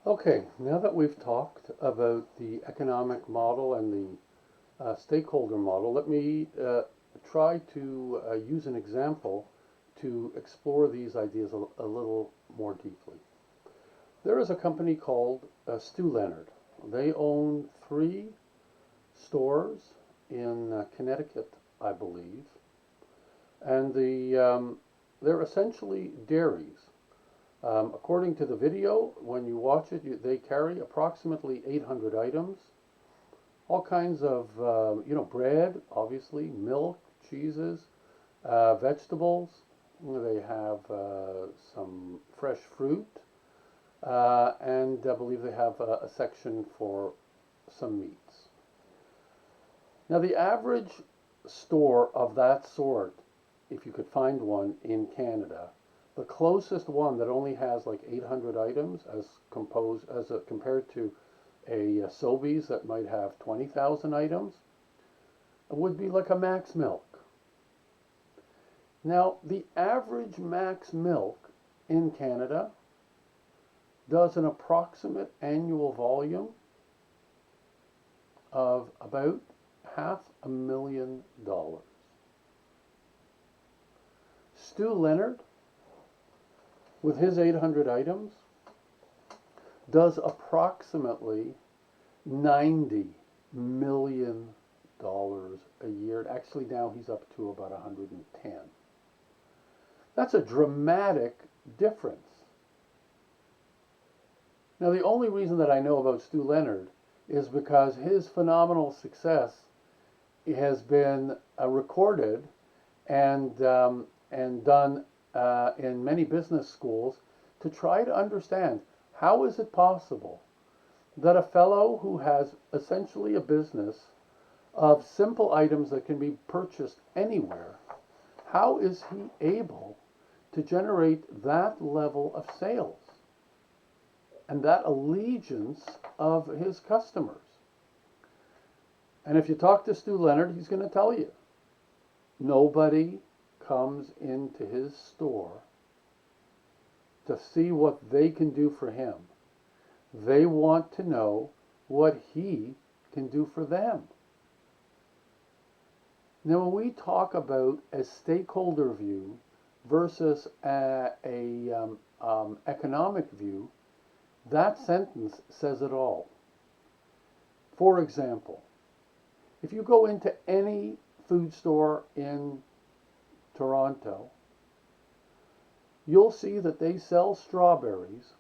Okay, now that we've talked about the economic model and the stakeholder model, let me try to use an example to explore these ideas a little more deeply. There is a company called Stew Leonard. They own three stores in Connecticut, I believe, and they're essentially dairies. According to the video, when you watch it, they carry approximately 800 items, all kinds of, bread, obviously, milk, cheeses, vegetables. They have some fresh fruit, and I believe they have a section for some meats. Now, the average store of that sort, if you could find one in Canada, the closest one that only has like 800 items compared to a Sobeys that might have 20,000 items would be like a Max Milk. Now, the average Max Milk in Canada does an approximate annual volume of about $500,000. Stew Leonard, with his 800 items, does approximately $90 million a year. Actually, now he's up to about 110. That's a dramatic difference. Now, the only reason that I know about Stew Leonard is because his phenomenal success has been recorded and done in many business schools to try to understand how is it possible that a fellow who has essentially a business of simple items that can be purchased anywhere, how is he able to generate that level of sales and that allegiance of his customers? And if you talk to Stew Leonard, he's going to tell you nobody comes into his store to see what they can do for him. They want to know what he can do for them. Now, when we talk about a stakeholder view versus a economic view, that sentence says it all. For example, if you go into any food store in Toronto, you'll see that they sell strawberries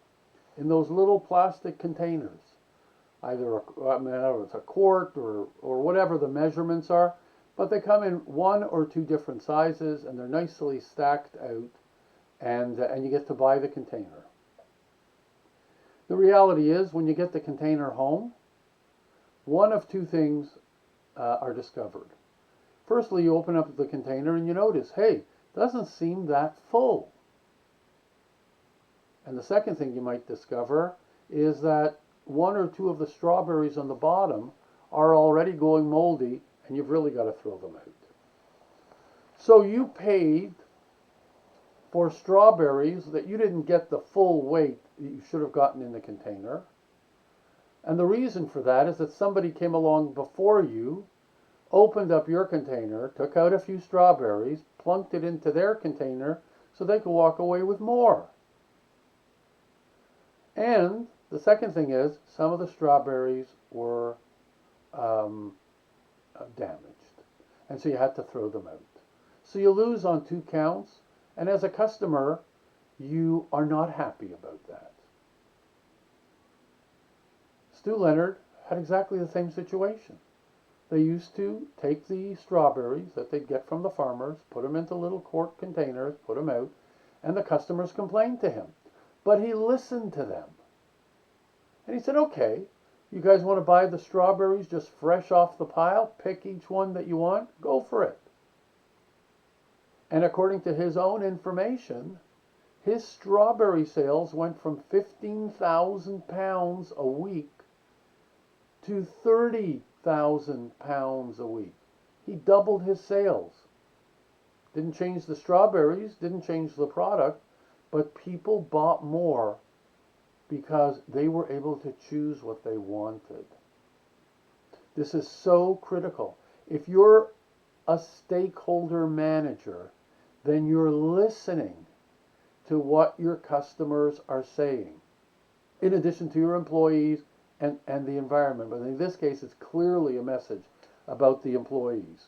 in those little plastic containers. Either it's a quart or whatever the measurements are, but they come in one or two different sizes and they're nicely stacked out, and you get to buy the container. The reality is, when you get the container home, one of two things are discovered. Firstly, you open up the container and you notice, hey, it doesn't seem that full. And the second thing you might discover is that one or two of the strawberries on the bottom are already going moldy, and you've really got to throw them out. So you paid for strawberries that you didn't get the full weight that you should have gotten in the container. And the reason for that is that somebody came along before you, opened up your container, took out a few strawberries, plunked it into their container so they could walk away with more. And the second thing is, some of the strawberries were damaged, and so you had to throw them out. So you lose on two counts, and as a customer, you are not happy about that. Stew Leonard had exactly the same situation. They used to take the strawberries that they'd get from the farmers, put them into little quart containers, put them out, and the customers complained to him. But he listened to them. And he said, okay, you guys want to buy the strawberries just fresh off the pile? Pick each one that you want. Go for it. And according to his own information, his strawberry sales went from 15,000 pounds a week to 30,000 pounds a week. He doubled his sales. Didn't change the strawberries, didn't change the product, but people bought more because they were able to choose what they wanted. This is so critical. If you're a stakeholder manager, then you're listening to what your customers are saying, in addition to your employees and the environment. But in this case, it's clearly a message about the employees.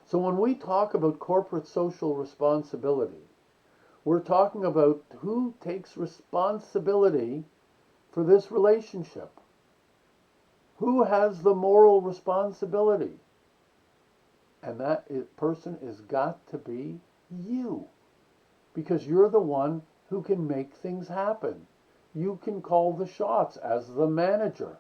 So when we talk about corporate social responsibility, we're talking about who takes responsibility for this relationship. Who has the moral responsibility? And that person has got to be you. Because you're the one who can make things happen. You can call the shots as the manager.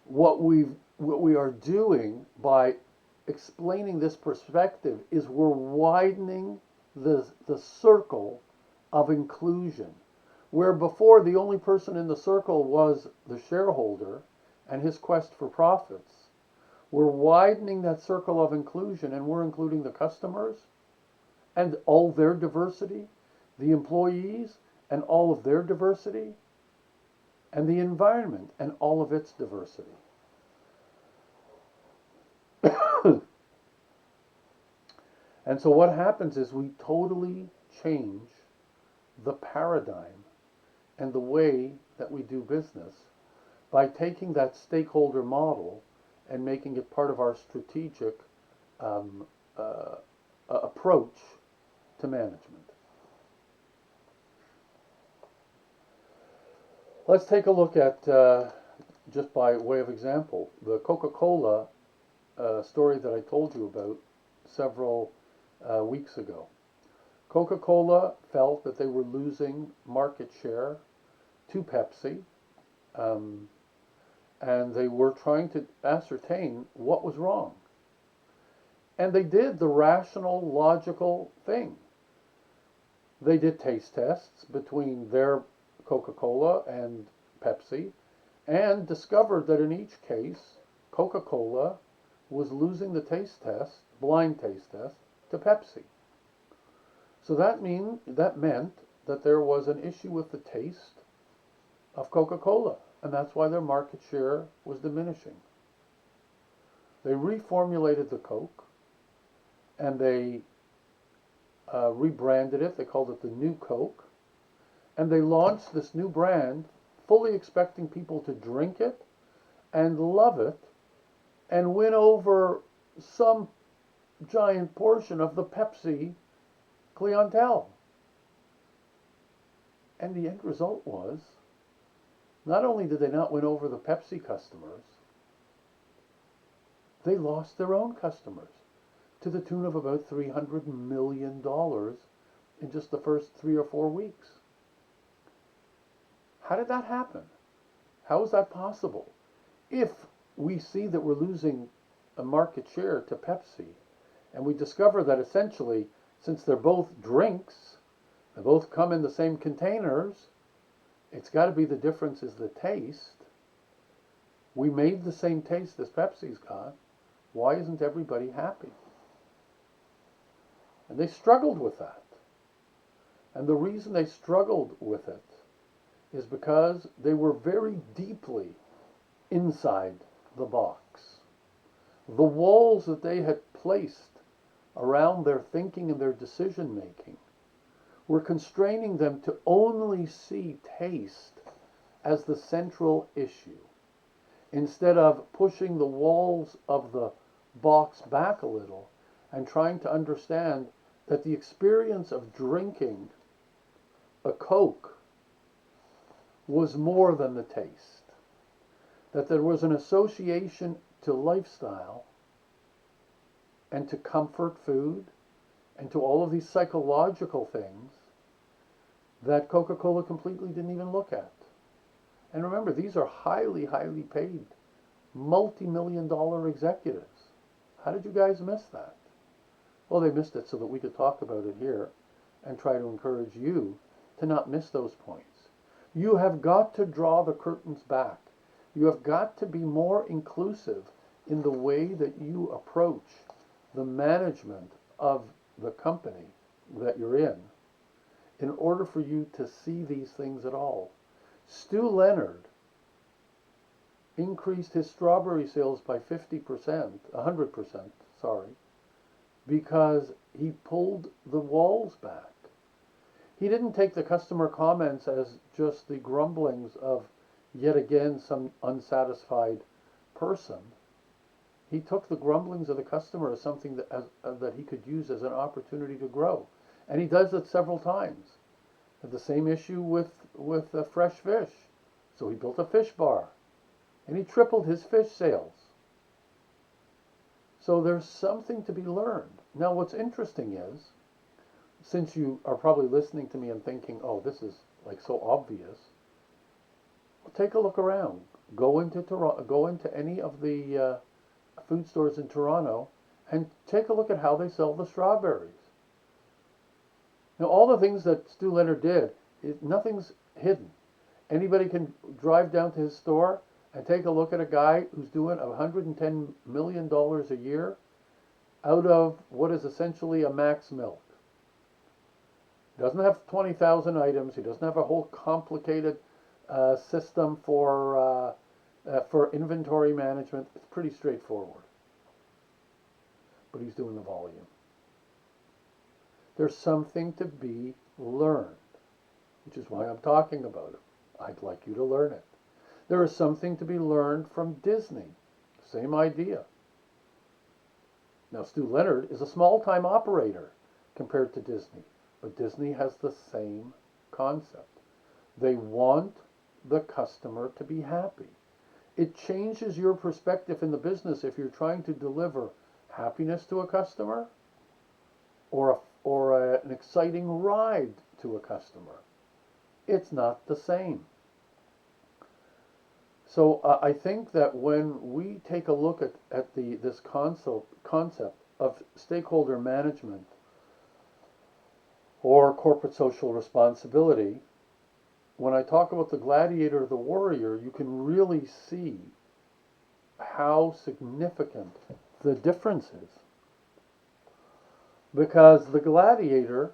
What we are doing by explaining this perspective is we're widening the circle of inclusion. Where before the only person in the circle was the shareholder and his quest for profits, we're widening that circle of inclusion, and we're including the customers and all their diversity, the employees and all of their diversity, and the environment and all of its diversity. And so what happens is we totally change the paradigm and the way that we do business by taking that stakeholder model and making it part of our strategic approach to management. Let's take a look at, just by way of example, the Coca-Cola story that I told you about several weeks ago. Coca-Cola felt that they were losing market share to Pepsi, and they were trying to ascertain what was wrong. And they did the rational, logical thing. They did taste tests between their Coca-Cola and Pepsi, and discovered that in each case, Coca-Cola was losing the taste test, blind taste test, to Pepsi. So that meant that there was an issue with the taste of Coca-Cola, and that's why their market share was diminishing. They reformulated the Coke, and they rebranded it. They called it the New Coke, and they launched this new brand, fully expecting people to drink it and love it and win over some giant portion of the Pepsi clientele. And the end result was, not only did they not win over the Pepsi customers, they lost their own customers to the tune of about $300 million in just the first 3 or 4 weeks. How did that happen? How is that possible? If we see that we're losing a market share to Pepsi, and we discover that essentially, since they're both drinks, they both come in the same containers, it's got to be the difference is the taste. We made the same taste as Pepsi's got. Why isn't everybody happy? And they struggled with that. And the reason they struggled with it is because they were very deeply inside the box. The walls that they had placed around their thinking and their decision making were constraining them to only see taste as the central issue, instead of pushing the walls of the box back a little and trying to understand that the experience of drinking a Coke was more than the taste, that there was an association to lifestyle and to comfort food and to all of these psychological things that Coca-Cola completely didn't even look at. And remember, these are highly, highly paid, multi-million-dollar executives. How did you guys miss that? Well, they missed it so that we could talk about it here and try to encourage you to not miss those points. You have got to draw the curtains back. You have got to be more inclusive in the way that you approach the management of the company that you're in order for you to see these things at all. Stew Leonard increased his strawberry sales by 50%, 100%, sorry, because he pulled the walls back. He didn't take the customer comments as just the grumblings of yet again some unsatisfied person. He took the grumblings of the customer as something that he could use as an opportunity to grow. And he does it several times. Had the same issue with fresh fish. So he built a fish bar. And he tripled his fish sales. So there's something to be learned. Now what's interesting is, since you are probably listening to me and thinking, oh, this is like so obvious, well, take a look around. Go into Toronto, go into any of the food stores in Toronto and take a look at how they sell the strawberries. Now, all the things that Stew Leonard did, nothing's hidden. Anybody can drive down to his store and take a look at a guy who's doing $110 million a year out of what is essentially a max milk. He doesn't have 20,000 items. He doesn't have a whole complicated system for inventory management. It's pretty straightforward. But he's doing the volume. There's something to be learned, which is why I'm talking about it. I'd like you to learn it. There is something to be learned from Disney. Same idea. Now, Stew Leonard is a small-time operator compared to Disney, but Disney has the same concept. They want the customer to be happy. It changes your perspective in the business if you're trying to deliver happiness to a customer or an exciting ride to a customer. It's not the same. So I think that when we take a look at this concept of stakeholder management or corporate social responsibility, when I talk about the gladiator, the warrior, you can really see how significant the difference is. Because the gladiator,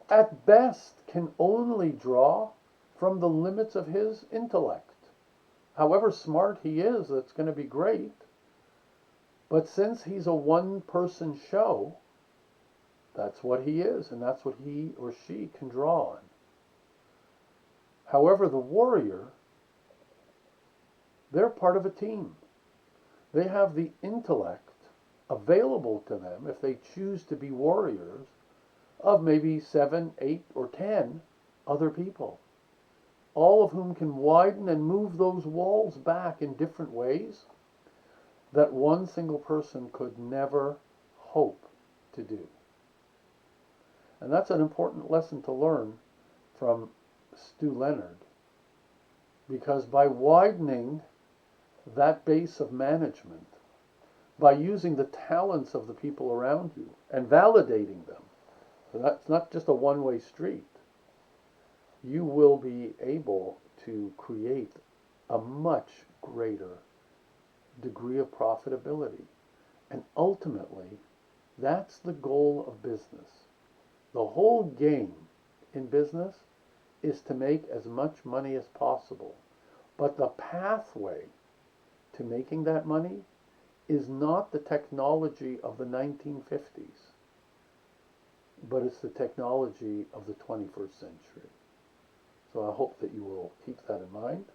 at best, can only draw from the limits of his intellect. However smart he is, that's going to be great. But since he's a one-person show, that's what he is, and that's what he or she can draw on. However, the warrior, they're part of a team. They have the intellect available to them, if they choose to be warriors, of maybe 7, 8, or 10 other people, all of whom can widen and move those walls back in different ways that one single person could never hope to do. And that's an important lesson to learn from Stew Leonard, because by widening that base of management, by using the talents of the people around you and validating them, so that's not just a one-way street, you will be able to create a much greater degree of profitability. And ultimately, that's the goal of business. The whole game in business is to make as much money as possible. But the pathway to making that money is not the technology of the 1950s, but it's the technology of the 21st century. So I hope that you will keep that in mind.